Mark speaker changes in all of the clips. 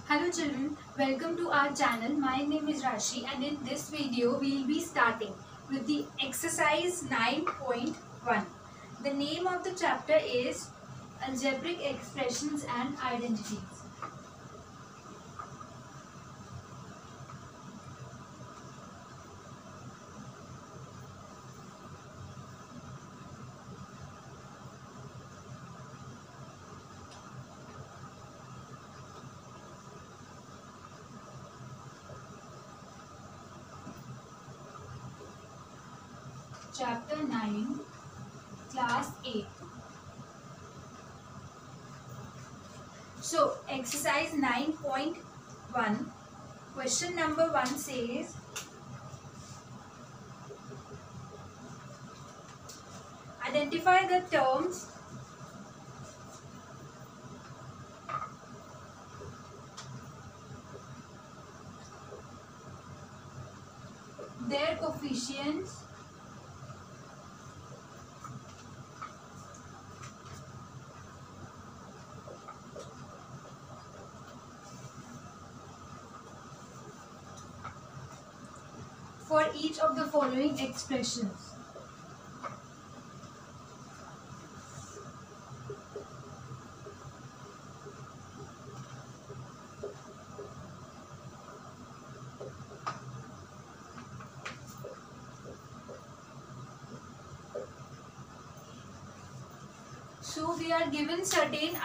Speaker 1: Hello children, welcome to our channel. My name is Rashi and in this video we will be starting with the exercise 9.1. The name of the chapter is Algebraic Expressions and Identities. Chapter 9, Class 8. So, exercise 9.1, question number 1 says, identify the terms their coefficients for each of the following expressions. So we are given certain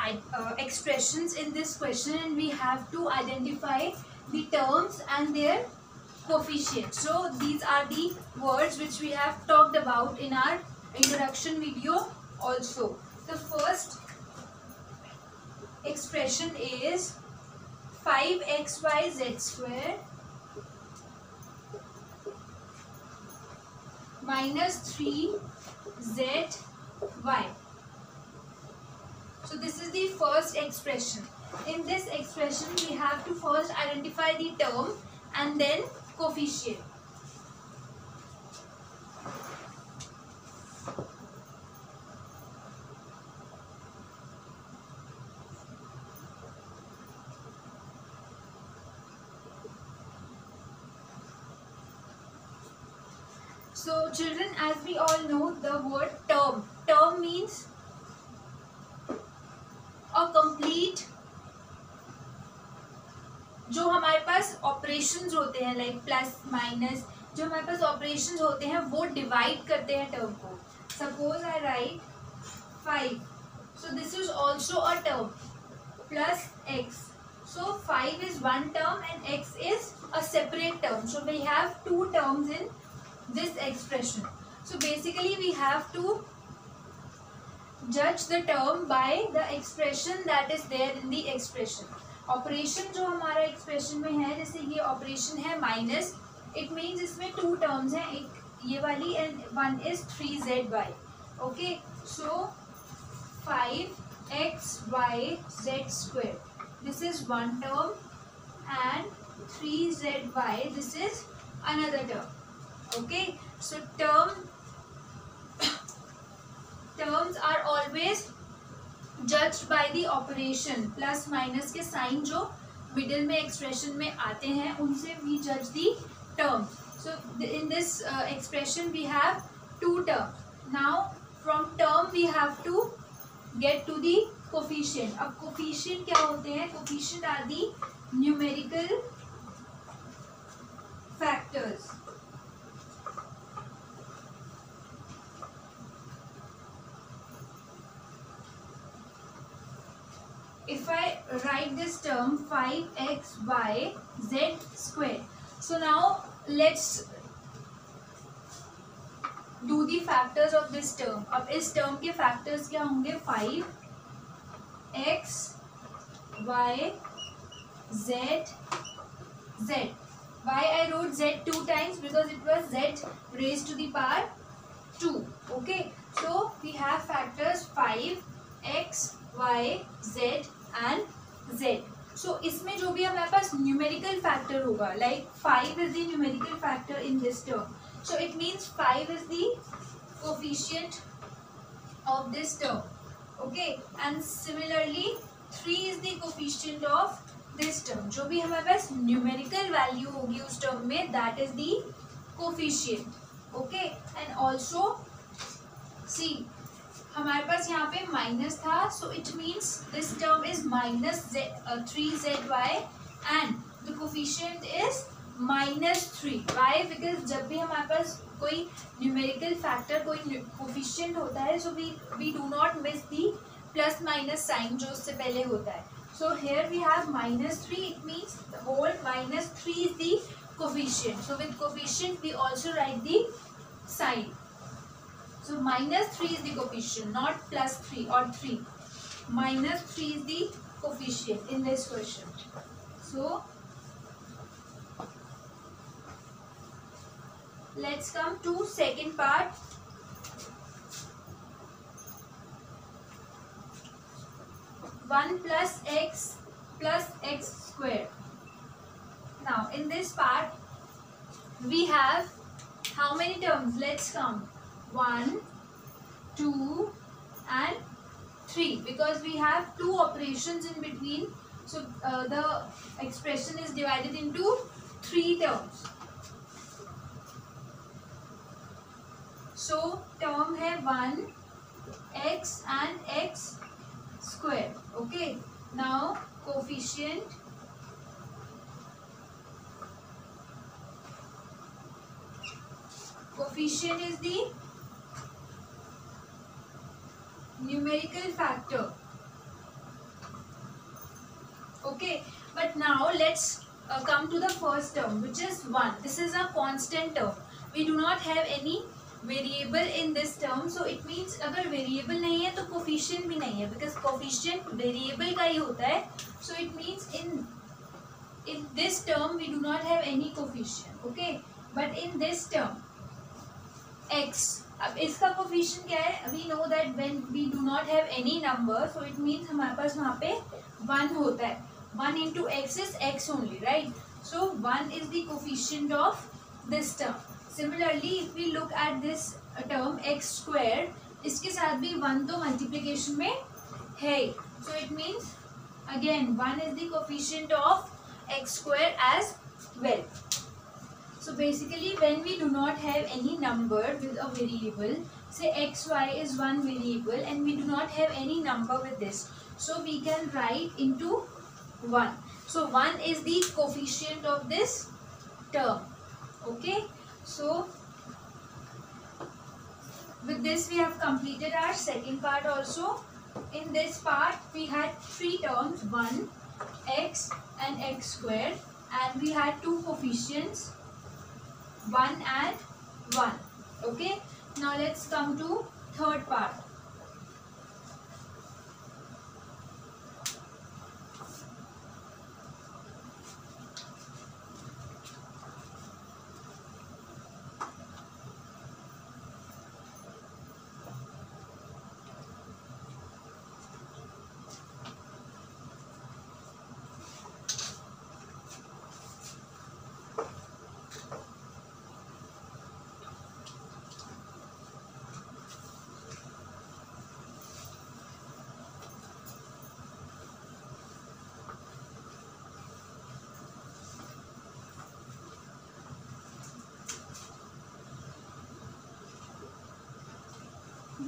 Speaker 1: expressions in this question and we have to identify the terms and their coefficients. So these are the words which we have talked about in our introduction video also. The first expression is 5xyz square minus 3zy. So this is the first expression. In this expression we have to first identify the term and then coefficient. So children, as we all know, the word term means a complete, जो हमारे पास operations होते हैं like plus minus, जो हमारे पास operations होते हैं वो divide करते हैं टर्म को. Suppose I right 5, so this is also a term plus x. So 5 is one term and x is a separate term. So we have two terms in this expression. So basically we have to judge the term by the expression that is there in the expression. Operation जो हमारा expression में है, जैसे ये operation है minus, it means इसमें to terms हैं, एक ये वाली and one is 3zy. Okay, so 5xyz square, this is one term and 3zy, this is another term. Okay, so terms are always judged by the operation. Plus minus के sign जो middle में expression में आते हैं उनसे we judge the term. So in this expression we have two terms. Now from term we have to get to the coefficient. अब coefficient क्या होते हैं? Coefficient are the numerical factors. If I write this term 5xyz square, so now let's do the factors of this term. अब इस term के factors क्या होंगे? 5x y z z. Why I wrote z two times? Because it was z raised to the power 2. Okay, so we have factors 5x y z and z. So इसमें जो भी हमारे पास numerical factor होगा, like 5 is the numerical factor in this term, so it means 5 is the coefficient of this term. Okay, and similarly 3 is the coefficient of this term, जो भी हमारे पास numerical value होगी उस टर्म में, that is the coefficient. Okay, and also see हमारे पास यहाँ पे माइनस था, so it means this term is minus 3zy and the coefficient is -3. Why? Because जब भी हमारे पास कोई न्यूमेरिकल फैक्टर, कोई कोफिशिएंट होता है, so we do not miss the plus minus sign जो उससे पहले होता है. So here we have -3. It means the whole -3 is the coefficient. So with coefficient we also write the sign. So -3 is the coefficient, not +3 or 3. -3 is the coefficient in this question. So let's come to second part. One plus x square. Now in this part we have how many terms? Let's count. 1, 2 and 3, because we have two operations in between, so the expression is divided into 3 terms. So term है 1x and x square. Okay, now coefficient is the numerical factor. Okay, but now let's come to the first term, which is 1. This is a constant term. We do not have any variable in this term, so it means अगर variable नहीं है तो coefficient भी नहीं है, because coefficient variable का ही होता है. So it means in this term we do not have any coefficient. Okay, but in this term x, अब इसका कोफिशिएंट क्या है? We know that when we do not have any number, so it means हमारे पास वहाँ पे 1 होता है. 1 into x is x only, right? So 1 is the coefficient of this term. Similarly, if we look at this term x square, इसके साथ भी 1 तो मल्टीप्लिकेशन में है. So it means again 1 is the coefficient of x square as well. So basically when we do not have any number with a variable, say x y is one variable and we do not have any number with this, so we can write into 1. So 1 is the coefficient of this term. Okay. So with this we have completed our second part also. In this part we had 3 terms, 1 x and x square, and we had 2 coefficients, 1 and 1. Okay, now let's come to third part.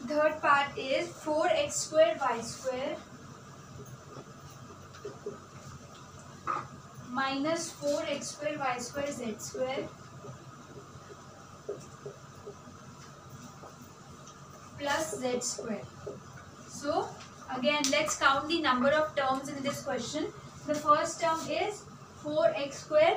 Speaker 1: Third part is 4x square y square minus 4x square y square z square plus z square. So again let's count the number of terms in this question. The first term is 4x square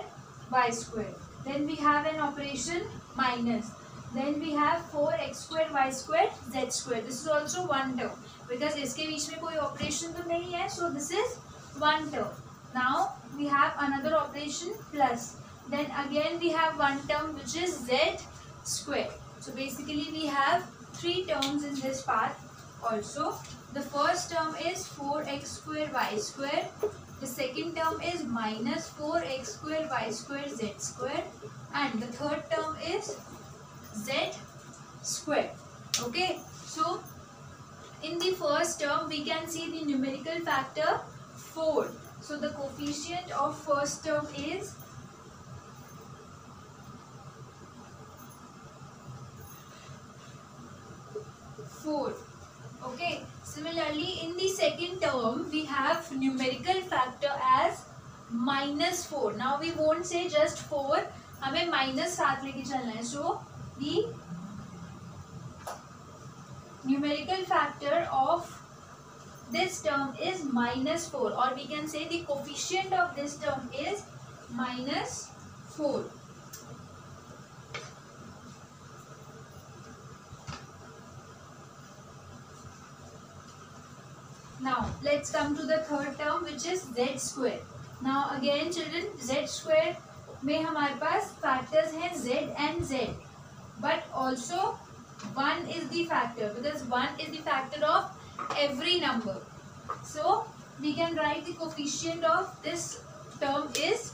Speaker 1: y square. Then we have an operation minus. Then we have 4x square y square z square. This is also one term because इसके बीच में कोई operation तो नहीं है, so this is one term. Now we have another operation plus. Then again we have one term which is z square. So basically we have 3 terms in this part also. The first term is 4x square y square. The second term is minus 4x square y square z square, and the third term is z square. Okay, so in the first term we can see the numerical factor 4. So the coefficient of first term is 4. Okay. Similarly, in the second term, we have numerical factor as -4. Now we won't say just 4. हमें minus साथ लेके चलना है. So the numerical factor of this term is -4, or we can say the coefficient of this term is -4. Now let's come to the third term, which is z square. Now again children, z square में हमारे पास factors हैं z and z, but also 1 is the factor, because 1 is the factor of every number. So we can write the coefficient of this term is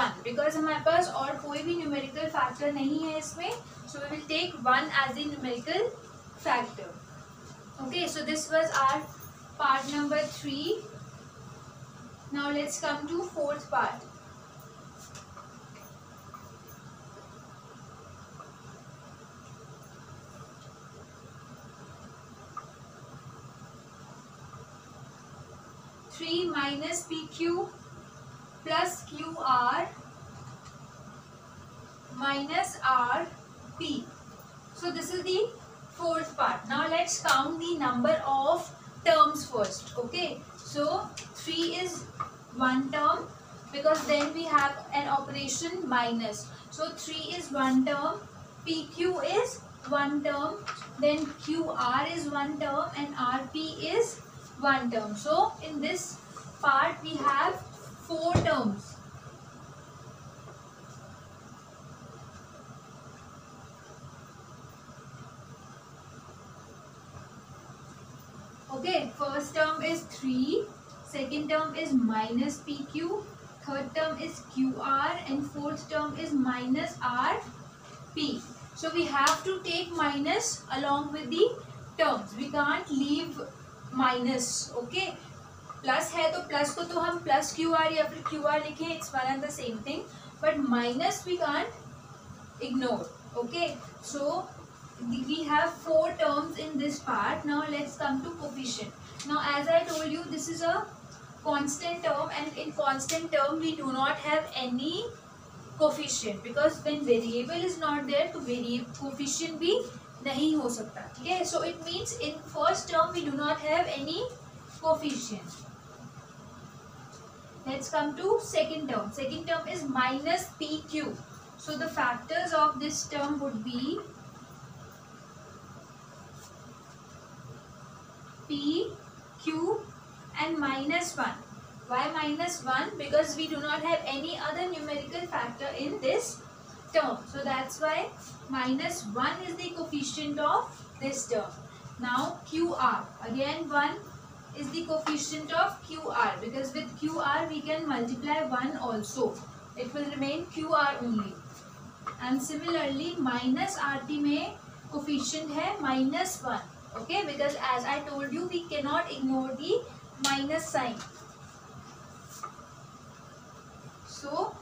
Speaker 1: 1, because हमारे पास और कोई भी numerical factor नहीं है इसमें. So we will take 1 as the numerical factor. Okay, so this was our part number 3. Now let's come to fourth part. Three minus PQ plus QR minus RP. So this is the fourth part. Now let's count the number of terms first. Okay, so 3 is one term, because then we have an operation minus. So 3 is one term, PQ is one term, then QR is one term, and RP is one term. So in this part we have 4 terms. Okay, first term is 3, second term is minus PQ, third term is QR, and fourth term is minus RP. So we have to take minus along with the terms. We can't leave minus. Okay, plus है तो plus को तो हम plus QR या फिर QR लिखें, it's one and the same thing, but minus we can't ignore. Okay, so we have 4 terms in this part. Now let's come to coefficient. Now as I told you, this is a constant term, and in constant term we do not have any coefficient, because when variable is not there तो coefficient भी नहीं हो सकता. ठीक है, so it means in first term we do not have any coefficient. Let's come to second term. Second term is minus PQ. So the factors of this term would be P, Q and minus 1. Why minus 1? Because we do not have any other numerical factor in this term. So that's why minus 1 is the coefficient of this term. Now QR. Again 1 is the coefficient of QR, because with QR we can multiply 1 also. It will remain QR only. And similarly minus RT में coefficient है minus 1. Okay, because as I told you, we cannot ignore the minus sign. So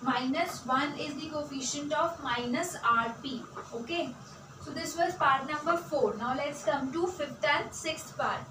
Speaker 1: minus 1 is the coefficient of minus RP. Okay, so this was part number 4. Now let's come to 5th and 6th part.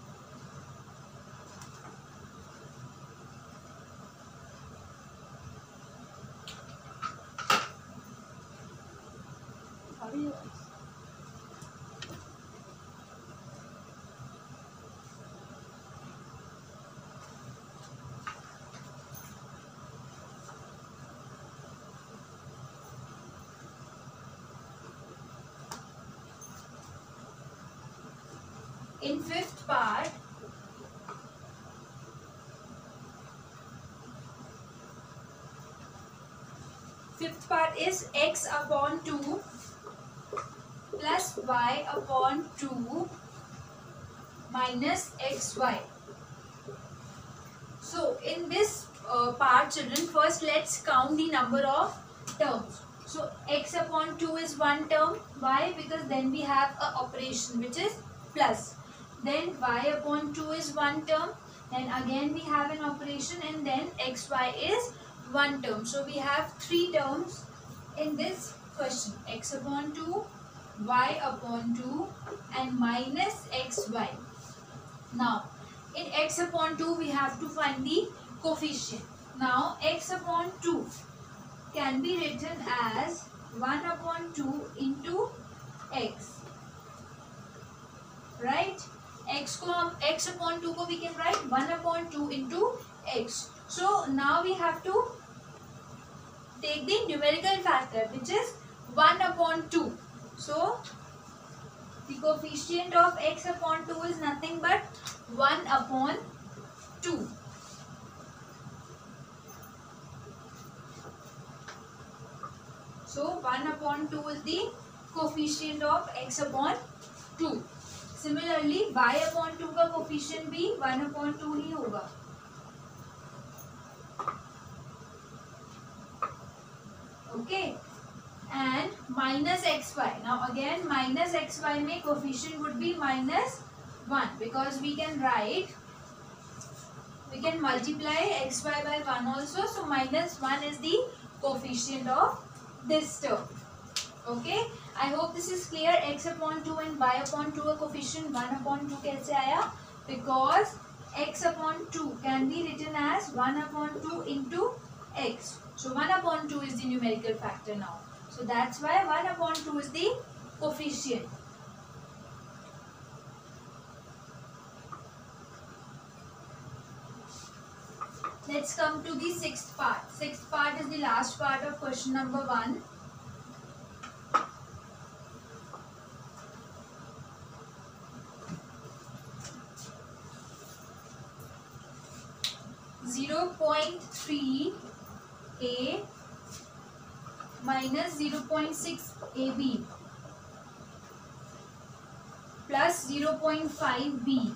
Speaker 1: In 5th part, is x upon 2 plus y upon 2 minus xy. So in this part children, first let's count the number of terms. So x upon 2 is one term. Why? Because then we have a operation which is plus. Then y upon 2 is one term. Then again we have an operation, and then xy is one term. So we have three terms in this question: x upon 2, y upon 2, and minus xy. Now in x upon 2 we have to find the coefficient. Now x upon 2 can be written as 1 upon 2 into x, right? X upon 2 को we can write 1 upon 2 into x. So now we have to take the numerical factor, which is 1 upon 2. So the coefficient of x upon 2 is nothing but 1 upon 2. So 1 upon 2 is the coefficient of x upon 2. Similarly y upon 2 का coefficient भी 1 upon 2 ही होगा. Okay, and minus xy. Now again minus xy में coefficient would be minus 1, because we can multiply xy by 1 also. So minus 1 is the coefficient of this term. Okay, I hope this is clear. x upon 2 and y upon 2 का coefficient 1 upon 2 कैसे आया? Because x upon 2 can be written as 1 upon 2 into x. So 1 upon 2 is the numerical factor now. So that's why 1 upon 2 is the coefficient. Let's come to the sixth part. Sixth part is the last part of question number 1. .3 a minus 0.6 ab plus 0.5 b.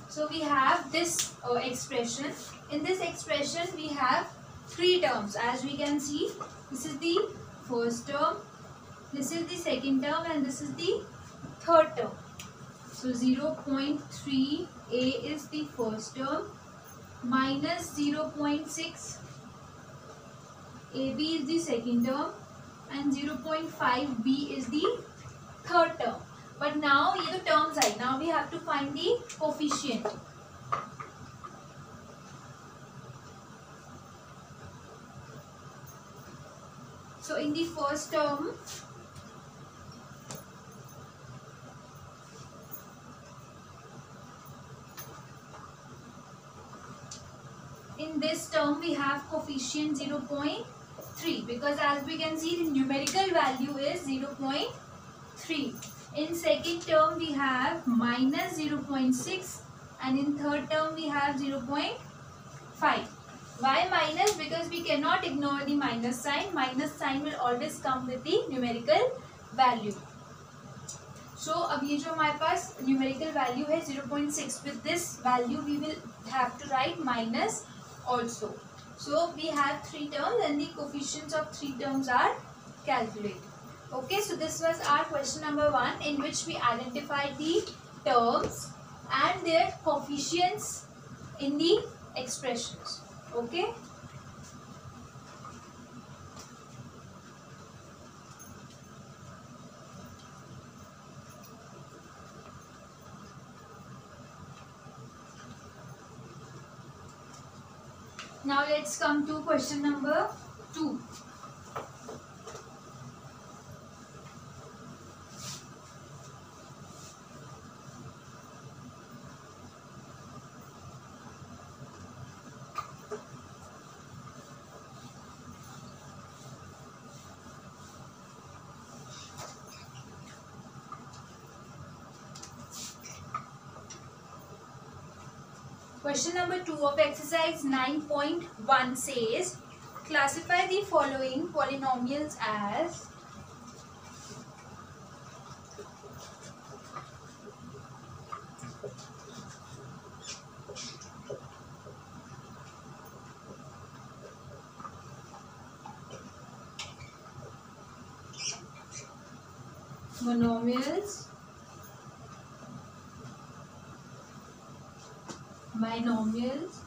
Speaker 1: So we have this expression. In this expression we have three terms. As we can see, this is the first term, this is the second term, and this is the third term. So 0.3 a is the first term, minus 0.6 ab is the second term, and 0.5 b is the third term. But now ये तो terms आए. Now we have to find the coefficient. So in the first term, in this term we have coefficient 0.3, because as we can see the numerical value is 0.3. In second term we have minus 0.6, and in third term we have 0.5. Why minus? Because we cannot ignore the minus sign. Minus sign will always come with the numerical value. So अब ये जो हमारे पास numerical value है 0.6, with this value we will have to write minus also. So we have three terms, and the coefficients of three terms are calculated. Okay, so this was our question number 1, in which we identified the terms and their coefficients in the expressions. Okay. Now let's come to question number 2. Question number 2 of exercise 9.1 says, classify the following polynomials as monomials, binomials,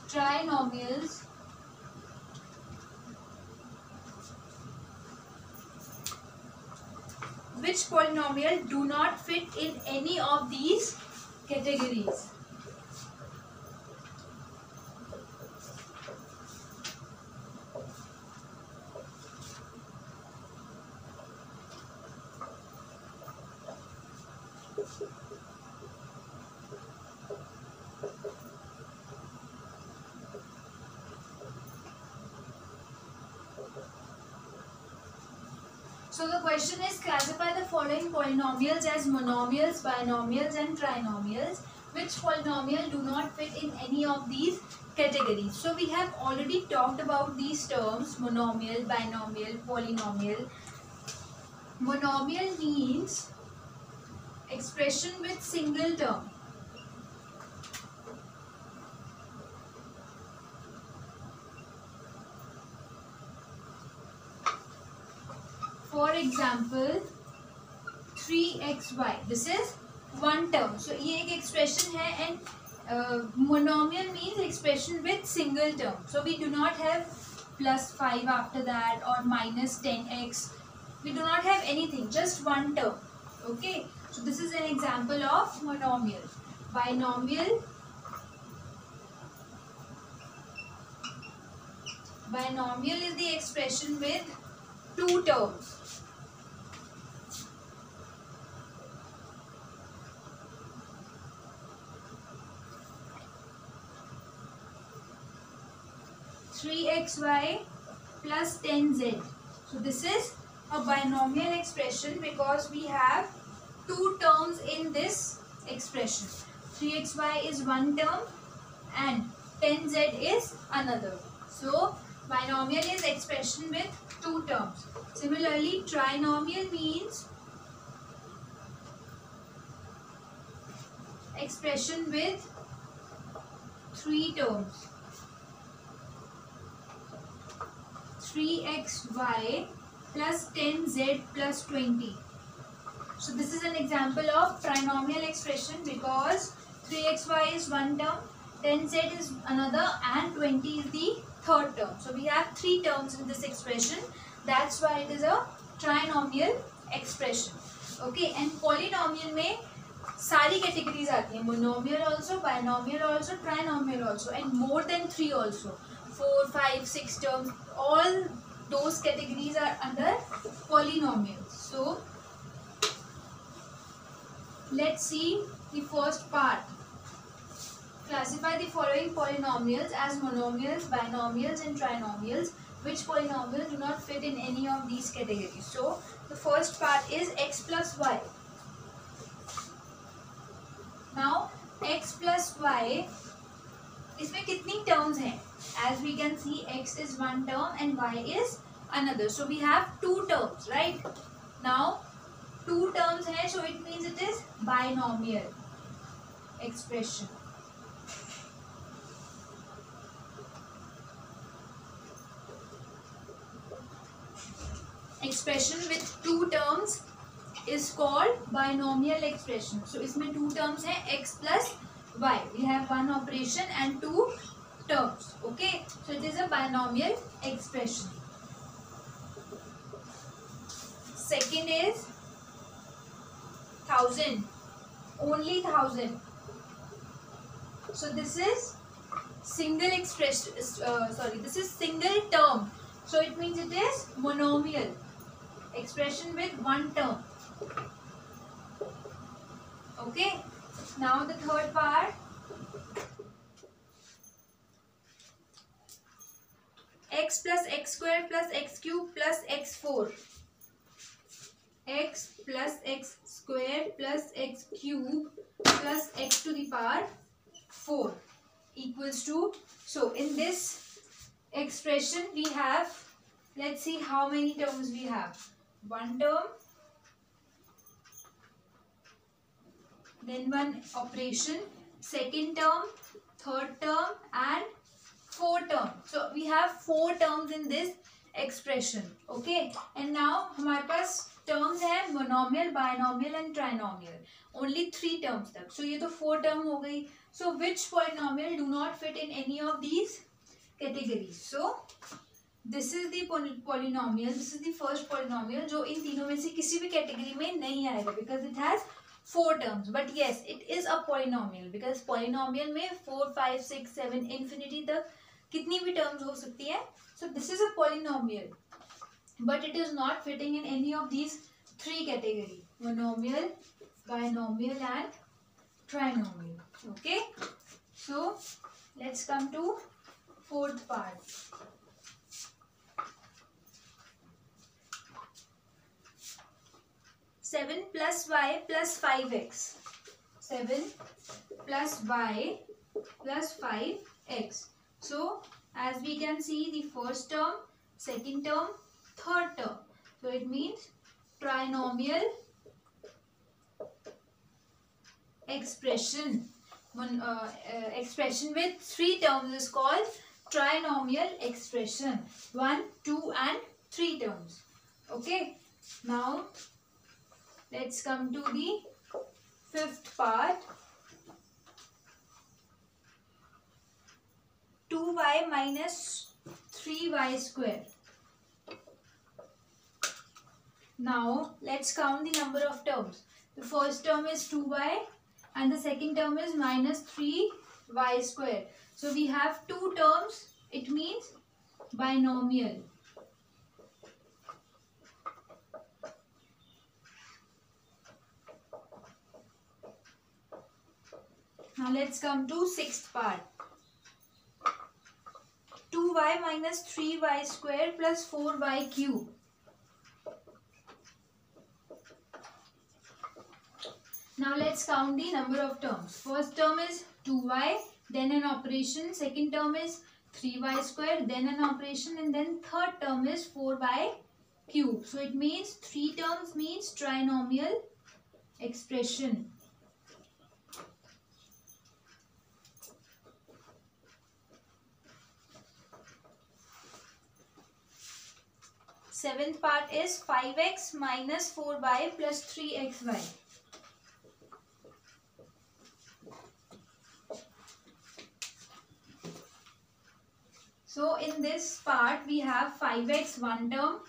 Speaker 1: trinomials, which polynomial do not fit in any of these categories. So the question is, classify the following polynomials as monomials, binomials and trinomials. Which polynomial do not fit in any of these categories? So we have already talked about these terms: monomial, binomial, polynomial. Monomial means expression with single term. For example, 3xy. This is one term. So ये एक expression है, and monomial means expression with single term. So we do not have plus 5 after that or minus 10x. We do not have anything, just one term. Okay. So this is an example of monomial. Binomial. Binomial is the expression with two terms. Three xy plus 10z. So this is a binomial expression because we have two terms in this expression. 3xy is one term and 10z is another. So binomial is expression with two terms. Similarly, trinomial means expression with three terms. 3xy plus 10z plus 20. So this is an example of trinomial expression because 3xy is one term, 10z is another, and 20 is the third term. So we have three terms in this expression. That's why it is a trinomial expression. Okay, and polynomial में सारी categories आती हैं. Monomial also, binomial also, trinomial also, and more than three also. 4, 5, 6 terms. All those categories are under polynomials. So let's see the first part. Classify the following polynomials as monomials, binomials and trinomials. Which polynomials do not fit in any of these categories? So the first part is x plus y. Now x plus y, इसमें कितनी terms हैं? As we can see, x is one term and y is another. So we have two terms, right? Now two terms हैं, so it means it is binomial expression. Expression with two terms is called binomial expression. So इसमें two terms हैं, x plus y. We have one operation and two terms. Okay, so it is a binomial expression. Second is 1000, only 1000. So this is single expression. This is single term. So it means it is monomial expression with one term. Okay. Now the third part. X plus x square plus x cube plus x4. X plus x square plus x cube plus x to the power 4 equals to. So in this expression we have, let's see how many terms we have. One term, then one operation, second term, third term and four term. So we have four terms in this expression. Okay, and now हमारे पास terms है monomial, binomial and trinomial, only 3 terms तक. So ये तो 4 term हो गई. So which polynomial do not fit in any of these categories? So this is the polynomial, this is the first polynomial जो इन तीनों में से किसी भी कैटेगरी में नहीं आएगा, because it has 4 terms. But yes it is a polynomial, because polynomial में 4, 5, 6, 7 इन्फिनिटी तक कितनी भी टर्म्स हो सकती है. सो this is a polynomial, but it is not fitting in any of these 3 category: monomial, binomial and trinomial. Okay, so let's come to 4th part. 7 plus y plus 5x. 7 plus y plus 5x. So as we can see, the first term, second term, third term. So it means trinomial expression. Expression with 3 terms is called trinomial expression. 1, 2 and 3 terms. Okay. Now let's come to the 5th part. 2y minus 3y square. Now let's count the number of terms. The first term is 2y and the second term is minus 3y square. So we have 2 terms. It means binomial. Now let's come to 6th part. 2y minus 3y square plus 4y cube. Now let's count the number of terms. First term is 2y, then an operation. Second term is 3y square, then an operation, and then third term is 4y cube. So it means 3 terms means trinomial expression. Seventh part is 5x minus 4y plus 3xy. So in this part we have 5x one term,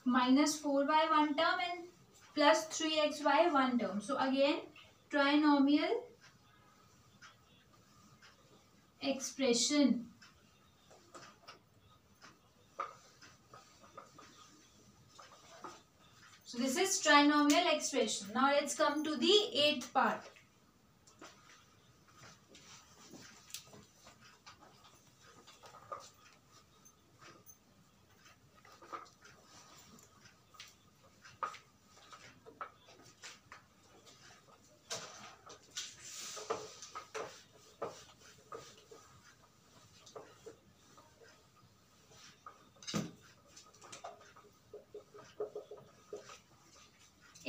Speaker 1: minus 4y one term and plus 3xy one term. So again trinomial expression. So this is trinomial expression. Now let's come to the 8th part.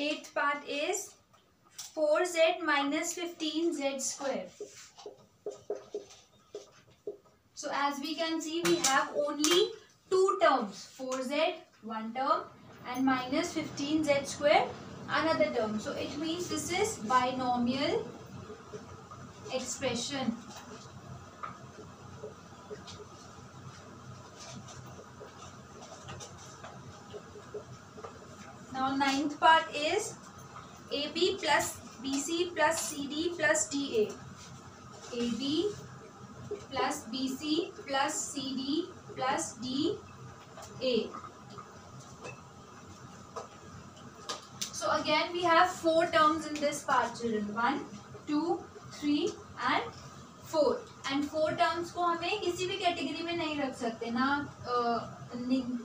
Speaker 1: Eighth part is 4z minus 15z square. So as we can see, we have only 2 terms, 4z one term and minus 15z square another term. So it means this is binomial expression. Now 9th part is AB plus BC plus CD plus DA. AB plus BC plus CD plus DA. So again we have 4 terms in this part children. 1, 2, 3 and 4. And 4 terms को हमें किसी भी category में नहीं रख सकते ना.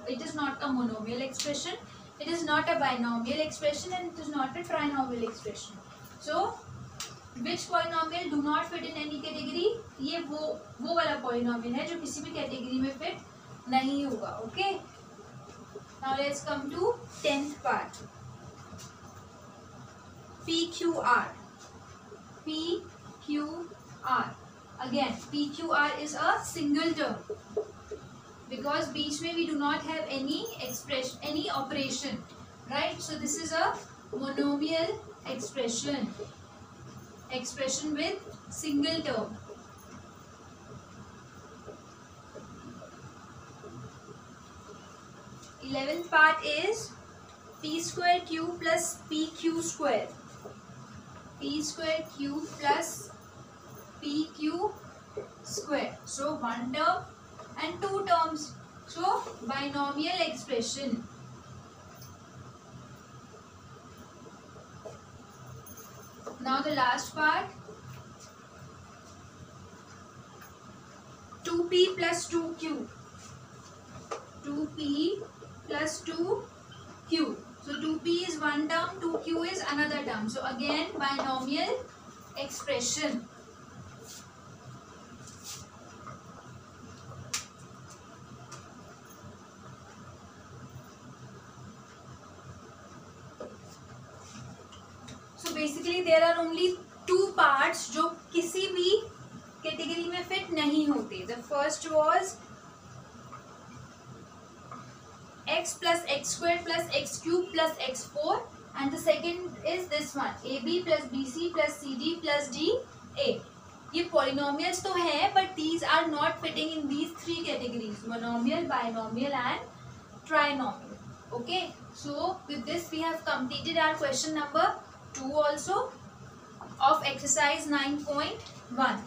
Speaker 1: It is not a monomial expression. It is not a binomial expression and it is not a trinomial expression. So, which polynomial do not fit in any category? ये वो वाला polynomial है जो किसी भी category में fit नहीं होगा. Okay? Now let's come to 10th part. PQR. PQR. Again, PQR is a single term. Because बीच में we do not have any expression, any operation. right? So this is a monomial expression with single term. 11th part is p square q plus pq square. P square q plus pq square. So one term and two terms. So binomial expression. Now the last part, 2p plus 2q. 2p plus 2q. So 2p is one term, 2q is another term. So again binomial expression. So basically there are only two parts जो किसी भी category में fit नहीं होते. The first was x plus x square plus x cube plus x4, and the second is this one, ab plus bc plus cd plus da. ये polynomials तो है, but these are not fitting in these three categories: monomial, binomial and trinomial. Okay, so with this we have completed our question number 2 also of exercise 9.1.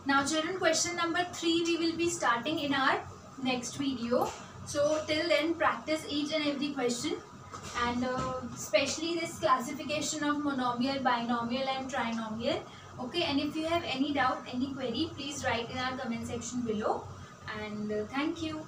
Speaker 1: Now children, question number 3 we will be starting in our next video. So till then practice each and every question, and especially this classification of monomial, binomial and trinomial. Okay, and if you have any doubt, any query, please write in our comment section below, and thank you.